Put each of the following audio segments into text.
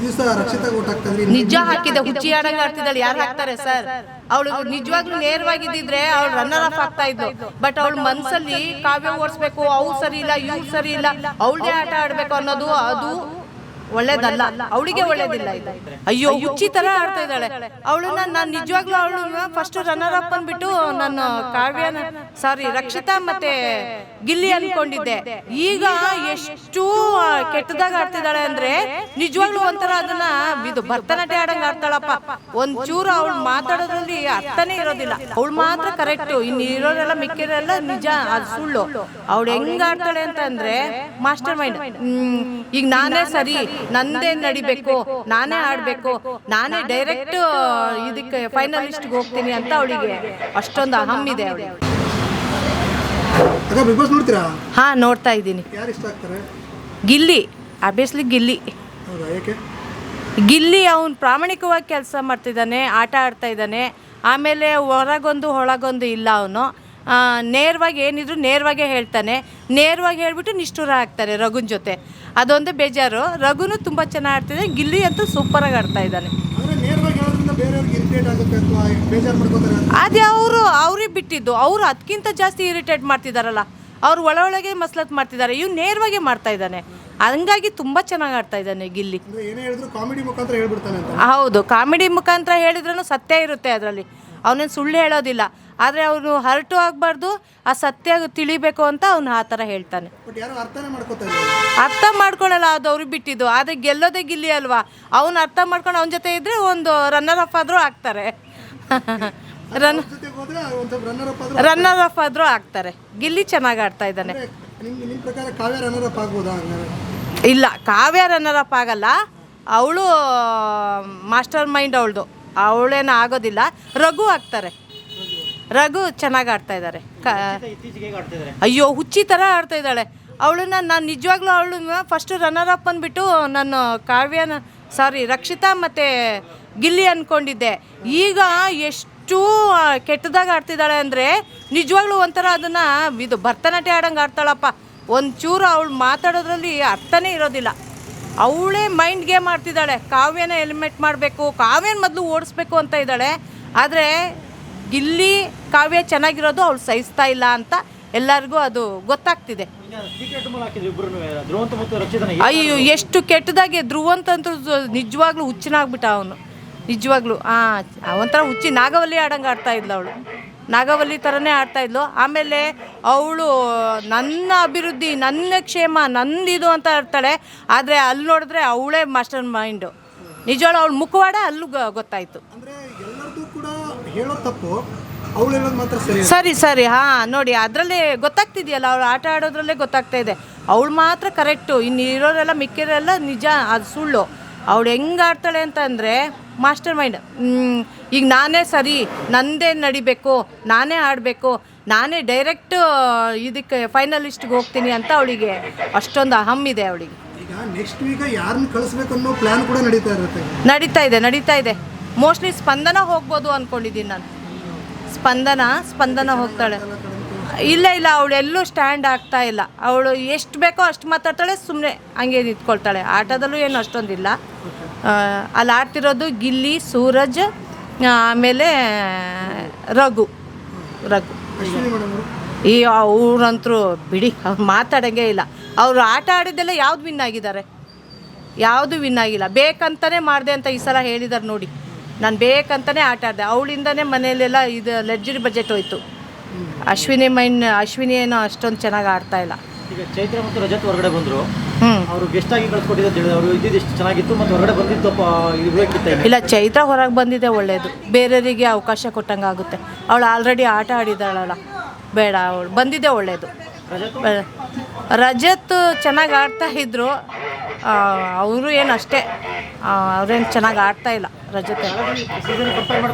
ದಿವಸ ರಕ್ಷಿತಾಗ ಊಟ ಹಾಕ್ತಿದ್ರಿ. ನಿಜ ಹಾಕಿದೆ, ಹುಚ್ಚಿ ಆಡಂಗ ಆಡ್ತಿದ್ದಾಳೆ. ಯಾರು ಹಾಕ್ತಾರೆ ಸರ್? ಅವಳು ನಿಜವಾಗ್ಲೂ ನೇರವಾಗಿದ್ದಿದ್ರೆ ಅವಳು ರನ್ನರ್ ಅಪ್ ಆಗ್ತಾ ಇದ್ಲು. ಬಟ್ ಅವಳ ಮನ್ಸಲ್ಲಿ ಕಾವ್ಯ ಓಡಿಸ್ಬೇಕು, ಅವ್ರು ಸರಿ ಇಲ್ಲ ಇವ್ರು ಸರಿ ಇಲ್ಲ, ಅವಳದೇ ಆಟ ಆಡ್ಬೇಕು ಅನ್ನೋದು ಅದು ಒಳ್ಳೇದಲ್ಲ, ಅವಳಿಗೆ ಒಳ್ಳೇದಿಲ್ಲ ಇದು. ಅಯ್ಯೋ ಹುಚ್ಚಿ ತರ ಆಡ್ತಾ ಇದ್ದಾಳೆ ಅವಳನ್ನ. ನಾನು ನಿಜವಾಗ್ಲೂ ಅವಳು ಫಸ್ಟ್ ರನ್ನರ್ ಅಪ್ ಅಂದ್ಬಿಟ್ಟು ನಾನು ಕಾವ್ಯನ ರಕ್ಷಿತಾ ಮತ್ತೆ ಗಿಲ್ಲಿ ಅನ್ಕೊಂಡಿದ್ದೆ. ಈಗ ಎಷ್ಟು ಕೆಟ್ಟದಾಗ ಆಡ್ತಿದ್ದಾಳೆ ಅಂದ್ರೆ ನಿಜವಾಗ್ಲೂ ಒಂಥರ ಅದನ್ನ ಇದು ಭರತನಾಟ್ಯ ಆಡಂಗ ಆಡ್ತಾಳಪ್ಪ. ಒಂಚೂರು ಅವಳು ಮಾತಾಡೋದ್ರಲ್ಲಿ ಅರ್ಥನೇ ಇರೋದಿಲ್ಲ. ಅವಳು ಮಾತ್ರ ಕರೆಕ್ಟ್, ಇನ್ನು ಇರೋರೆಲ್ಲ ಮಿಕ್ಕಿರೋರೆಲ್ಲ ನಿಜ, ಅದು ಸುಳ್ಳು. ಅವಳು ಹೆಂಗ್ ಆಡ್ತಾಳೆ ಅಂತ ಅಂದ್ರೆ ಮಾಸ್ಟರ್ ಮೈಂಡ್. ಈಗ ನಾನೇ ಸರಿ, ನಂದೇ ನಡಿಬೇಕು, ನಾನೇ ಆಡ್ಬೇಕು, ನಾನೇ ಡೈರೆಕ್ಟ್ ಇದಕ್ಕೆ ಫೈನಲಿಸ್ಟ್ಗೆ ಹೋಗ್ತೀನಿ ಅಂತ ಅವಳಿಗೆ ಅಷ್ಟೊಂದು ಅಹಂ ಇದೆ ಅವಳಿಗೆ. ಬಿಗ್ ಬಾಸ್ ನೋಡ್ತೀರಾ? ಹಾ, ನೋಡ್ತಾ ಇದ್ದೀನಿ. ಯಾರು ಇಷ್ಟ ಆಗ್ತಾರೆ? ಗಿಲ್ಲಿ, ಆಬ್ವಿಯಸ್ಲಿ ಗಿಲ್ಲಿ. ಹೌದಾ, ಯಾಕೆ? ಗಿಲ್ಲಿ ಅವನು ಪ್ರಾಮಾಣಿಕವಾಗಿ ಕೆಲಸ ಮಾಡ್ತಿದ್ದಾನೆ, ಆಟ ಆಡ್ತಾ ಇದ್ದಾನೆ. ಆಮೇಲೆ ಹೊರಗೊಂದು ಒಳಗೊಂದು ಇಲ್ಲ. ಅವನು ನೇರವಾಗಿ ಏನಿದ್ರು ನೇರವಾಗೇ ಹೇಳ್ತಾನೆ. ನೇರವಾಗಿ ಹೇಳ್ಬಿಟ್ಟು ನಿಷ್ಠುರ ಆಗ್ತಾರೆ ರಘುನ ಜೊತೆ. ಅದೊಂದೇ ಬೇಜಾರು. ರಘುನು ತುಂಬ ಚೆನ್ನಾಗಿ ಆಡ್ತಿದ್ದಾನೆ. ಗಿಲ್ಲಿ ಅಂತೂ ಸೂಪರಾಗಿ ಆಡ್ತಾ ಇದ್ದಾನೆ. ಅದೇ ಅವ್ರಿಗೆ ಬಿಟ್ಟಿದ್ದು. ಅವರು ಅದಕ್ಕಿಂತ ಜಾಸ್ತಿ ಇರಿಟೇಟ್ ಮಾಡ್ತಿದ್ದಾರಲ್ಲ, ಅವ್ರು ಒಳಗೆ ಮಸ್ಲತ್ ಮಾಡ್ತಿದ್ದಾರೆ. ಇವ್ನು ನೇರವಾಗಿ ಮಾಡ್ತಾ ಇದ್ದಾನೆ. ಹಂಗಾಗಿ ತುಂಬ ಚೆನ್ನಾಗಿ ಆಡ್ತಾ ಇದ್ದಾನೆ ಗಿಲ್ಲಿ. ಹೌದು, ಕಾಮಿಡಿ ಮುಖಾಂತರ ಹೇಳಿದ್ರೂ ಸತ್ಯ ಇರುತ್ತೆ ಅದರಲ್ಲಿ. ಅವನೇನು ಸುಳ್ಳು ಹೇಳೋದಿಲ್ಲ. ಆದರೆ ಅವನು ಹರ್ಟು ಆಗಬಾರ್ದು, ಆ ಸತ್ಯ ತಿಳಿಬೇಕು ಅಂತ ಅವನು ಆ ಥರ ಹೇಳ್ತಾನೆ. ಅರ್ಥ ಮಾಡ್ಕೊಳ್ಳಲ್ಲ, ಅದು ಅವ್ರಿಗೆ ಬಿಟ್ಟಿದ್ದು. ಆದರೆ ಗೆಲ್ಲೋದೇ ಗಿಲ್ಲಿ ಅಲ್ವಾ. ಅವನು ಅರ್ಥ ಮಾಡ್ಕೊಂಡು ಅವನ ಜೊತೆ ಇದ್ದರೆ ಒಂದು ರನ್ನರ್ ಅಪ್ ಆದರೂ ಆಗ್ತಾರೆ. ರನ್ನರ್ ಅಪ್ ಆದರೂ ಆಗ್ತಾರೆ. ಗಿಲ್ಲಿ ಚೆನ್ನಾಗಿ ಆಡ್ತಾ ಇದ್ದಾನೆ. ಇಲ್ಲ, ಕಾವ್ಯ ರನ್ನರ್ ಅಪ್ ಆಗಲ್ಲ. ಅವಳು ಮಾಸ್ಟರ್ ಮೈಂಡ್ ಅವಳದು, ಅವಳೇನು ಆಗೋದಿಲ್ಲ. ರಘು ಆಗ್ತಾರೆ. ರಘು ಚೆನ್ನಾಗಿ ಆಡ್ತಾ ಇದ್ದಾರೆ. ಅಯ್ಯೋ ಹುಚ್ಚಿ ಥರ ಆಡ್ತಾ ಇದ್ದಾಳೆ ಅವಳನ್ನ. ನಾನು ನಿಜವಾಗ್ಲೂ ಅವಳನ್ನ ಫಸ್ಟ್ ರನ್ನರ್ ಅಪ್ ಅಂದ್ಬಿಟ್ಟು ನಾನು ಕಾವ್ಯನ ರಕ್ಷಿತಾ ಮತ್ತು ಗಿಲ್ಲಿ ಅಂದ್ಕೊಂಡಿದ್ದೆ. ಈಗ ಎಷ್ಟು ಕೆಟ್ಟದಾಗ ಆಡ್ತಿದ್ದಾಳೆ ಅಂದರೆ ನಿಜವಾಗ್ಲೂ ಒಂಥರ ಅದನ್ನು ಇದು ಭರತನಾಟ್ಯ ಆಡಂಗೆ ಆಡ್ತಾಳಪ್ಪ. ಒಂಚೂರು ಅವಳು ಮಾತಾಡೋದ್ರಲ್ಲಿ ಅರ್ಥನೇ ಇರೋದಿಲ್ಲ. ಅವಳೇ ಮೈಂಡ್ ಗೇಮ್ ಮಾಡ್ತಿದ್ದಾಳೆ. ಕಾವ್ಯನ ಎಲಿಮಿನೇಟ್ ಮಾಡಬೇಕು, ಕಾವ್ಯನ ಮೊದಲು ಓಡಿಸ್ಬೇಕು ಅಂತ ಇದ್ದಾಳೆ. ಆದರೆ ಗಿಲ್ಲಿ ಕಾವ್ಯ ಚೆನ್ನಾಗಿರೋದು ಅವಳು ಸಹಿಸ್ತಾ ಇಲ್ಲ ಅಂತ ಎಲ್ಲರಿಗೂ ಅದು ಗೊತ್ತಾಗ್ತಿದೆ. ಅಯ್ಯೋ ಎಷ್ಟು ಕೆಟ್ಟದಾಗಿ ಧ್ರುವಂತಂತೂ ನಿಜವಾಗ್ಲೂ ಹುಚ್ಚನಾಗ್ಬಿಟ್ಟ ಅವನು. ನಿಜವಾಗ್ಲೂ ಒಂಥರ ಹುಚ್ಚಿ ನಾಗವಲ್ಲಿ ಆಡಂಗೆ ಆಡ್ತಾ ಇದ್ಲು ಅವಳು. ನಾಗವಲ್ಲಿ ಥರನೇ ಆಡ್ತಾಯಿದ್ಲು. ಆಮೇಲೆ ಅವಳು ನನ್ನ ಅಭಿವೃದ್ಧಿ, ನನ್ನ ಕ್ಷೇಮ, ನಂದಿದು ಅಂತ ಆಡ್ತಾಳೆ. ಆದರೆ ಅಲ್ಲಿ ನೋಡಿದ್ರೆ ಅವಳೇ ಮಾಸ್ಟರ್ ಮೈಂಡು. ನಿಜವಾಗ್ಲೂ ಅವಳು ಮುಖವಾಡ ಅಲ್ಲೂ ಗೊತ್ತಾಯಿತು. ಸರಿ ನೋಡಿ, ಅದರಲ್ಲೇ ಗೊತ್ತಾಗ್ತಿದೆಯಲ್ಲ, ಅವಳು ಆಟ ಆಡೋದ್ರಲ್ಲೇ ಗೊತ್ತಾಗ್ತಾ ಇದೆ. ಅವಳು ಮಾತ್ರ ಕರೆಕ್ಟು, ಇನ್ನು ಇರೋರೆಲ್ಲ ಮಿಕ್ಕಿರೋರೆಲ್ಲ ನಿಜ, ಅದು ಸುಳ್ಳು. ಅವಳು ಹೆಂಗೆ ಆಡ್ತಾಳೆ ಅಂತ ಅಂದರೆ ಮಾಸ್ಟರ್ ಮೈಂಡ್. ಈಗ ನಾನೇ ಸರಿ, ನಂದೇ ನಡಿಬೇಕು, ನಾನೇ ಆಡಬೇಕು, ನಾನೇ ಡೈರೆಕ್ಟ್ ಇದಕ್ಕೆ ಫೈನಲಿಸ್ಟ್ಗೆ ಹೋಗ್ತೀನಿ ಅಂತ ಅವಳಿಗೆ ಅಷ್ಟೊಂದು ಅಹಂ ಇದೆ ಅವಳಿಗೆ. ನೆಕ್ಸ್ಟ್ ವೀಕ್ ಯಾರನ್ನ ಕಳಿಸ್ಬೇಕು ಅನ್ನೋ ಪ್ಲಾನ್ ಕೂಡ ನಡೀತಾ ಇದೆ. ಮೋಸ್ಟ್ಲಿ ಸ್ಪಂದನ ಹೋಗ್ಬೋದು ಅಂದ್ಕೊಂಡಿದ್ದೀನಿ ನಾನು. ಸ್ಪಂದನ ಹೋಗ್ತಾಳೆ. ಇಲ್ಲ ಅವಳು ಎಲ್ಲೂ ಸ್ಟ್ಯಾಂಡ್ ಆಗ್ತಾ ಇಲ್ಲ. ಅವಳು ಎಷ್ಟು ಬೇಕೋ ಅಷ್ಟು ಮಾತಾಡ್ತಾಳೆ, ಸುಮ್ಮನೆ ಹಂಗೆ ನಿಂತ್ಕೊಳ್ತಾಳೆ. ಆಟದಲ್ಲೂ ಏನು ಅಷ್ಟೊಂದಿಲ್ಲ. ಅಲ್ಲಿ ಆಡ್ತಿರೋದು ಗಿಲ್ಲಿ, ಸೂರಜ್, ಆಮೇಲೆ ರಘು. ಈ ಅವ್ರಂತರೂ ಬಿಡಿ, ಅವ್ರು ಮಾತಾಡೋಂಗೆ ಇಲ್ಲ. ಅವರು ಆಟ ಆಡಿದ್ದೆಲ್ಲ ಯಾವುದು ವಿನ್ ಆಗಿದ್ದಾರೆ? ಯಾವುದು ವಿನ್ ಆಗಿಲ್ಲ. ಬೇಕಂತಲೇ ಮಾಡಿದೆ ಅಂತ ಈ ಸಲ ಹೇಳಿದ್ದಾರೆ ನೋಡಿ. ನಾನು ಬೇಕಂತಲೇ ಆಟ ಆಡಿದೆ. ಅವಳಿಂದನೇ ಮನೆಯಲ್ಲೆಲ್ಲ ಇದು ಲಗ್ಜರಿ ಬಜೆಟ್ ಹೋಯ್ತು. ಅಶ್ವಿನಿ ಏನೋ ಅಷ್ಟೊಂದು ಚೆನ್ನಾಗಿ ಆಡ್ತಾ ಇಲ್ಲ. ಈಗ ಚೈತ್ರ ಮತ್ತು ರಜತ್ ಹೊರಗಡೆ ಬಂದರು. ಅವರು ಗೆಸ್ಟ್ ಆಗಿ ಕಳ್ಸ್ಕೊಟ್ಟಿದ್ದು ಅವರು ಇದ್ದಿದ್ದು ಎಷ್ಟು ಚೆನ್ನಾಗಿತ್ತು, ಮತ್ತು ಹೊರಗಡೆ ಬಂದಿದ್ದು ಇಲ್ಲ. ಚೈತ್ರ ಹೊರಗೆ ಬಂದಿದೆ ಒಳ್ಳೆಯದು. ಬೇರೆಯವರಿಗೆ ಅವಕಾಶ ಕೊಟ್ಟಂಗೆ ಆಗುತ್ತೆ. ಅವಳು ಆಲ್ರೆಡಿ ಆಟ ಆಡಿದ್ದಾಳಲ್ಲ, ಬೇಡ, ಅವಳು ಬಂದಿದ್ದೆ ಒಳ್ಳೆಯದು. ರಜತ್ ಚೆನ್ನಾಗಿ ಆಡ್ತಾ ಇದ್ರು. ಅವರು ಏನು ಅಷ್ಟೇ, ಅವ್ರೇನು ಚೆನ್ನಾಗಿ ಆಡ್ತಾ ಇಲ್ಲ ರಜತ್.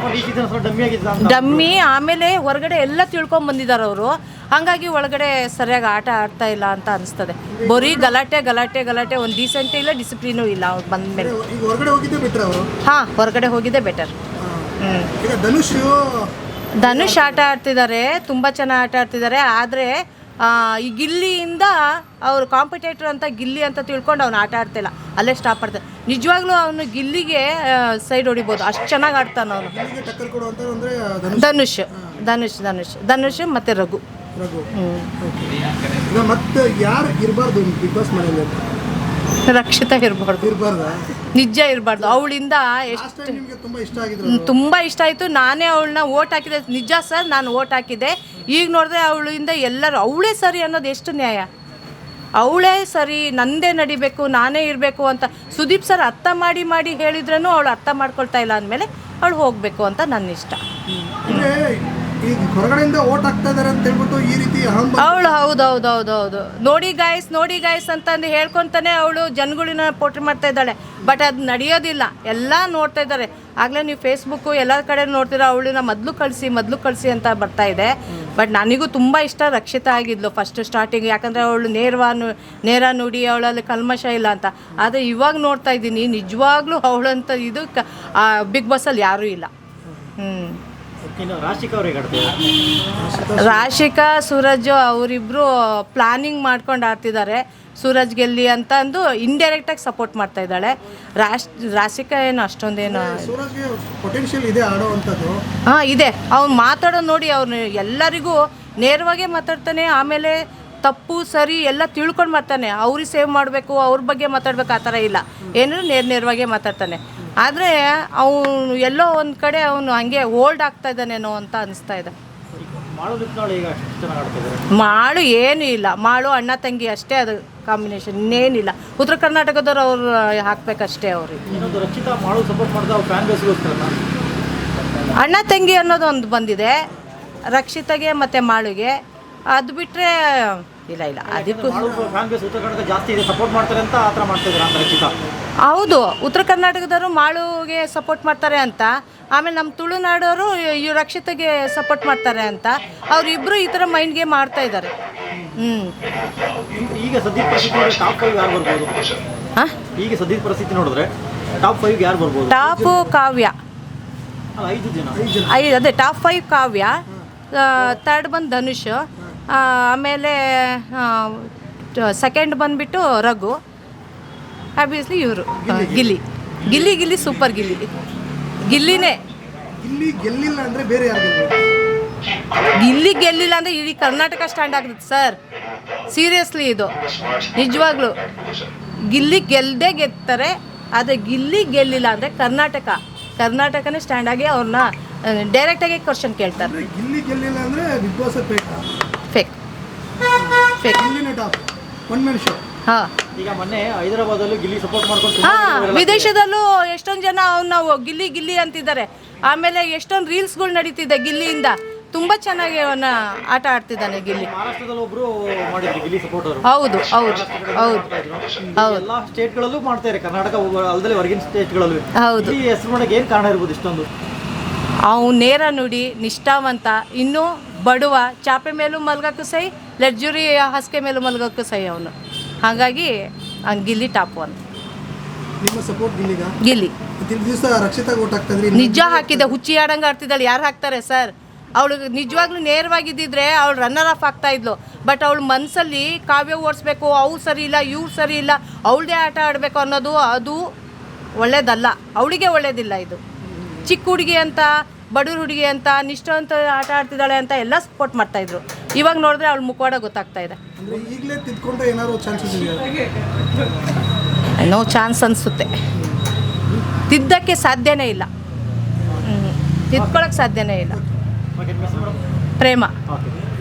ಡಮ್ಮಿ. ಆಮೇಲೆ ಹೊರಗಡೆ ಎಲ್ಲ ತಿಳ್ಕೊಂಬಂದಿದ್ದಾರೆ ಅವರು. ಹಾಗಾಗಿ ಒಳಗಡೆ ಸರಿಯಾಗಿ ಆಟ ಆಡ್ತಾ ಇಲ್ಲ ಅಂತ ಅನಿಸ್ತದೆ. ಬರೀ ಗಲಾಟೆ, ಒಂದು ಡೀಸೆಂಟ್ ಇಲ್ಲ, ಡಿಸಿಪ್ಲಿನೂ ಇಲ್ಲ ಅವ್ರು ಬಂದಮೇಲೆ. ಹೊರಗಡೆ ಹೋಗಿದ್ದೆ ಬೆಟರ್. ಧನುಷ್ ಆಟ ಆಡ್ತಿದ್ದಾರೆ, ತುಂಬ ಚೆನ್ನಾಗಿ ಆಟ ಆಡ್ತಿದ್ದಾರೆ. ಆದರೆ ಈ ಗಿಲ್ಲಿಯಿಂದ ಅವ್ರು ಕಾಂಪಿಟೇಟರ್ ಅಂತ ಗಿಲ್ಲಿ ಅಂತ ತಿಳ್ಕೊಂಡು ಅವ್ನು ಆಟ ಆಡ್ತಿಲ್ಲ, ಅಲ್ಲೇ ಸ್ಟಾಪ್ ಮಾಡ್ತಾನೆ. ನಿಜವಾಗ್ಲೂ ಅವನು ಗಿಲ್ಲಿಗೆ ಸೈಡ್ ಹೊಡಿಬೋದು, ಅಷ್ಟು ಚೆನ್ನಾಗಿ ಆಡ್ತಾನೆ ಅವನು. ಗಿಲ್ಲಿಗೆ ಟಕ್ಕರ್ ಕೊಡುವಂತ ಅಂದ್ರೆ ಧನುಷ್ ಮತ್ತು ರಘು. ಈಗ ಮತ್ತೆ ಯಾರು ಇರಬಾರ್ದು ಬಿಗ್ ಬಾಸ್ ಮನೆಯಲ್ಲಿ? ರಕ್ಷಿತಾ ಇರಬಾರ್ದು, ನಿಜ ಇರಬಾರ್ದು. ಅವಳಿಂದ ಎಷ್ಟು ನಿಮಗೆ ತುಂಬಾ ಇಷ್ಟ ಆಗಿದ್ರು? ತುಂಬ ಇಷ್ಟ ಆಯಿತು. ನಾನೇ ಅವಳನ್ನ ಓಟ್ ಹಾಕಿದೆ, ನಿಜ ಸರ್, ನಾನು ಓಟ್ ಹಾಕಿದ್ದೆ. ಈಗ ನೋಡಿದ್ರೆ ಅವಳಿಂದ ಎಲ್ಲರೂ ಅವಳೇ ಸರಿ ಅನ್ನೋದು ಎಷ್ಟು ನ್ಯಾಯ. ಅವಳೇ ಸರಿ, ನಂದೇ ನಡಿಬೇಕು, ನಾನೇ ಇರಬೇಕು ಅಂತ ಸುದೀಪ್ ಸರ್ ಅರ್ಥ ಮಾಡಿ ಹೇಳಿದ್ರೂ ಅವಳು ಅರ್ಥ ಮಾಡ್ಕೊಳ್ತಾ ಇಲ್ಲ ಅಂದಮೇಲೆ ಅವಳು ಹೋಗಬೇಕು ಅಂತ ನನ್ನ ಇಷ್ಟ. ಅಂದ್ರೆ ಈಗ ಹೊರಗಡೆಯಿಂದ ಓಟ್ ಹಾಕ್ತಾ ಇದಾರೆ ಅಂತ ಹೇಳ್ಬಿಟ್ಟು ಈ ರೀತಿ ಅವಳು ಹೌದು ನೋಡಿ ಗಾಯ್ಸ್ ಅಂತಂದು ಹೇಳ್ಕೊತಾನೆ ಅವಳು ಜನಗಳನ್ನ ಪೋಟ್ರಿ ಮಾಡ್ತಾ ಇದ್ದಾಳೆ. ಬಟ್ ಅದು ನಡೆಯೋದಿಲ್ಲ, ಎಲ್ಲ ನೋಡ್ತಾ ಇದ್ದಾರೆ. ಆಗಲೇ ನೀವು ಫೇಸ್ಬುಕ್ಕು ಎಲ್ಲ ಕಡೆ ನೋಡ್ತೀರ, ಅವಳನ್ನ ಮೊದಲು ಕಳಿಸಿ ಅಂತ ಬರ್ತಾ ಇದೆ. ಬಟ್ ನನಗೂ ತುಂಬ ಇಷ್ಟ ರಕ್ಷಿತಾ ಆಗಿದ್ಲು ಫಸ್ಟ್ ಸ್ಟಾರ್ಟಿಂಗ್, ಯಾಕಂದರೆ ಅವಳು ನೇರ ನುಡಿ, ಅವಳಲ್ಲಿ ಕಲ್ಮಶ ಇಲ್ಲ ಅಂತ. ಆದರೆ ಇವಾಗ ನೋಡ್ತಾ ಇದ್ದೀನಿ ನಿಜವಾಗ್ಲೂ ಅವಳಂತ ಇದು ಬಿಗ್ ಬಾಸಲ್ಲಿ ಯಾರೂ ಇಲ್ಲ. ರಾಶಿಕಾ ಸೂರಜ್ ಅವರಿಬ್ಬರು ಪ್ಲಾನಿಂಗ್ ಮಾಡ್ಕೊಂಡು ಆಡ್ತಿದ್ದಾರೆ. ಸೂರಜ್ ಗೆಲ್ಲಿ ಅಂತ ಅಂದು ಇಂಡೈರೆಕ್ಟಾಗಿ ಸಪೋರ್ಟ್ ಮಾಡ್ತಾ ಇದ್ದಾಳೆ. ರಾಶಿಕಾ ಏನು ಅಷ್ಟೊಂದೇನು ಪೊಟೆನ್ಷಿಯಲ್ ಇದೆ ಆಡೋವಂಥದ್ದು. ಹಾಂ ಇದೆ, ಅವ್ನು ಮಾತಾಡೋ ನೋಡಿ ಅವ್ನು ಎಲ್ಲರಿಗೂ ನೇರವಾಗೇ ಮಾತಾಡ್ತಾನೆ. ಆಮೇಲೆ ತಪ್ಪು ಸರಿ ಎಲ್ಲ ತಿಳ್ಕೊಂಡು ಮಾಡ್ತಾನೆ. ಅವ್ರಿಗೆ ಸೇವ್ ಮಾಡಬೇಕು, ಅವ್ರ ಬಗ್ಗೆ ಮಾತಾಡ್ಬೇಕು ಆ ಥರ ಇಲ್ಲ, ಏನು ನೇರವಾಗೇ ಮಾತಾಡ್ತಾನೆ. ಆದರೆ ಅವನು ಎಲ್ಲೋ ಒಂದು ಕಡೆ ಅವನು ಹಂಗೆ ಓಲ್ಡ್ ಆಗ್ತಾ ಇದ್ದಾನೇನೋ ಅಂತ ಅನಿಸ್ತಾ ಇದೆ. ಮಾಳು ಏನೂ ಇಲ್ಲ, ಮಾಳು ಅಣ್ಣ ತಂಗಿ ಅಷ್ಟೇ, ಅದು ಕಾಂಬಿನೇಷನ್ ಇನ್ನೇನಿಲ್ಲ. ಉತ್ತರ ಕರ್ನಾಟಕದವ್ರು ಅವ್ರು ಹಾಕ್ಬೇಕಷ್ಟೇ ಅವ್ರಿಗೆ. ಅಣ್ಣ ತಂಗಿ ಅನ್ನೋದು ಒಂದು ಬಂದಿದೆ ರಕ್ಷಿತಾಗೆ ಮತ್ತು ಮಾಳುಗೆ. ಅದು ಬಿಟ್ಟರೆ ಇಲ್ಲ ಅದಕ್ಕೂ ಹೌದು, ಉತ್ತರ ಕರ್ನಾಟಕದವರು ಮಾಳುಗೆ ಸಪೋರ್ಟ್ ಮಾಡ್ತಾರೆ ಅಂತ, ಆಮೇಲೆ ನಮ್ಮ ತುಳುನಾಡವರು ಈ ರಕ್ಷಿತಾಗೆ ಸಪೋರ್ಟ್ ಮಾಡ್ತಾರೆ ಅಂತ, ಅವರಿಬ್ಬರು ಈ ಥರ ಮೈಂಡ್ ಗೇಮ್ ಆಡ್ತಾ ಇದ್ದಾರೆ. ಈಗ ಸದ್ಯ ಪರಿಸ್ಥಿತಿ ನೋಡಿದ್ರೆ ಟಾಪ್ 5 ಯಾರು ಬರ್ಬೋದು? ಟಾಪು ಕಾವ್ಯ, 5 ಜನ. ಅದೇ ಟಾಪ್ 5 ಕಾವ್ಯ, ಥರ್ಡ್ ಬಂದು ಧನುಷ್, ಆಮೇಲೆ ಸೆಕೆಂಡ್ ಬಂದುಬಿಟ್ಟು ರಘು, ಆಬ್ವಿಯಸ್ಲಿ ಇವರು ಗಿಲ್ಲಿ ಸೂಪರ್ ಗಿಲ್ಲಿನೇ. ಗಿಲ್ಲಿ ಗೆಲ್ಲಿಲ್ಲ ಅಂದರೆ ಬೇರೆ ಯಾರು? ಗಿಲ್ಲಿ ಗೆಲ್ಲಿಲ್ಲ ಅಂದರೆ ಇಡೀ ಕರ್ನಾಟಕ ಸ್ಟ್ಯಾಂಡ್ ಆಗುತ್ತೆ ಸರ್, ಸೀರಿಯಸ್ಲಿ. ಇದು ನಿಜವಾಗ್ಲೂ ಗಿಲ್ಲಿ ಗೆಲ್ತಾರೆ. ಆದರೆ ಗಿಲ್ಲಿ ಗೆಲ್ಲಿಲ್ಲ ಅಂದರೆ ಕರ್ನಾಟಕನೇ ಸ್ಟ್ಯಾಂಡ್ ಆಗಿ ಅವ್ರನ್ನ ಡೈರೆಕ್ಟಾಗಿ ಕ್ವಶನ್ ಕೇಳ್ತಾರೆ. ಗಿಲ್ಲಿ ಗೆಲ್ಲಿಲ್ಲ ಅಂದರೆ ಬಿಗ್ ಬಾಸ್ ಫೇಕ್. ಹಾಂ, ಈಗ ಮೊನ್ನೆ ಹೈದರಾಬಾದಲ್ಲೂ ಗಿಲ್ಲಿ ಸಪೋರ್ಟ್ ಮಾಡ್ಕೊಂಡು ವಿದೇಶದಲ್ಲೂ ಎಷ್ಟೊಂದು ಜನ ಅವನ್ನ ಗಿಲ್ಲಿ ಅಂತಿದ್ದಾರೆ. ಆಮೇಲೆ ಎಷ್ಟೊಂದು ರೀಲ್ಸ್ಗಳು ನಡೀತಿದೆ ಗಿಲ್ಲಿಯಿಂದ, ತುಂಬ ಚೆನ್ನಾಗಿ ಅವನ್ನ ಆಟ ಆಡ್ತಿದ್ದಾನೆ ಗಿಲ್ಲಿ. ಮಹಾರಾಷ್ಟ್ರದಲ್ಲಿ ಒಬ್ರು ಮಾಡಿದ್ರು ಗಿಲ್ಲಿ ಸಪೋರ್ಟ್ ಅವರು. ಹೌದು ಎಲ್ಲ ಸ್ಟೇಟ್ಗಳಲ್ಲೂ ಮಾಡ್ತಾರೆ, ಕರ್ನಾಟಕ ಅಲ್ಲದೆ ಹೊರಗಿನ ಸ್ಟೇಟ್ಗಳಲ್ಲೂ. ಹೌದು, ಈ ಹೆಸರು ಮಾಡೋಕೆ ಏನು ಕಾರಣ ಇರ್ಬೋದು ಇಷ್ಟೊಂದು? ಅವನು ನೇರ ನುಡಿ, ನಿಷ್ಠಾವಂತ, ಇನ್ನೂ ಬಡವ, ಚಾಪೆ ಮೇಲೂ ಮಲ್ಗಕ್ಕೂ ಸೈ, ಲಗ್ಜುರಿ ಹಾಸಿಗೆ ಮೇಲೂ ಮಲ್ಗಕ್ಕೂ ಸೈ ಅವನು. ಹಾಗಾಗಿ ಗಿಲ್ಲಿ ಟಾಪ್ 1. ನಿಮ್ಮ ಸಪೋರ್ಟ್ ಗಿಲ್ಲಿ. ದಿವಸ ರಕ್ಷಿತಾ ಓಟ್ ಹಾಕ್ತಿದ್ರಿ? ನಿಜ ಹಾಕಿದೆ, ಹುಚ್ಚಿ ಆಡಂಗೆ ಆಡ್ತಿದ್ದಾಳೆ. ಯಾರು ಹಾಕ್ತಾರೆ ಸರ್? ಅವಳು ನಿಜವಾಗ್ಲೂ ನೇರವಾಗಿದ್ದಿದ್ರೆ ಅವಳು ರನ್ನರ್ ಆಫ್ ಆಗ್ತಾ ಇದ್ಲು. ಬಟ್ ಅವಳು ಮನಸ್ಸಲ್ಲಿ ಕಾವ್ಯ ಓಡಿಸ್ಬೇಕು, ಅವ್ರು ಸರಿ ಇಲ್ಲ, ಇವ್ರು ಸರಿ ಇಲ್ಲ, ಅವಳದೇ ಆಟ ಆಡಬೇಕು ಅನ್ನೋದು ಅದು ಒಳ್ಳೇದಲ್ಲ, ಅವಳಿಗೆ ಒಳ್ಳೇದಿಲ್ಲ. ಇದು ಚಿಕ್ಕ ಹುಡುಗಿ ಅಂತ, ಬಡವ್ರ ಹುಡುಗಿ ಅಂತ, ನಿಷ್ಠಾವಂತ ಆಟ ಆಡ್ತಿದ್ದಾಳೆ ಅಂತ ಎಲ್ಲ ಸಪೋರ್ಟ್ ಮಾಡ್ತಾಯಿದ್ರು. ಇವಾಗ ನೋಡಿದ್ರೆ ಅವಳು ಮುಖವಾಡ ಗೊತ್ತಾಗ್ತಾ ಇದೆ. ಈಗಲೇ ತಿದ್ಕೊಂಡ್ರೆ ಏನಾದ್ರು ಚಾನ್ಸಸ್ ಇದೆಯಾ? ನೋ ಚಾನ್ಸ್ ಅನಿಸುತ್ತೆ. ತಿದ್ದಕ್ಕೆ ಸಾಧ್ಯನೇ ಇಲ್ಲ, ತಿದ್ಕೊಳ್ಳೋಕ್ಕೆ ಸಾಧ್ಯನೇ ಇಲ್ಲ. ಪ್ರೇಮ.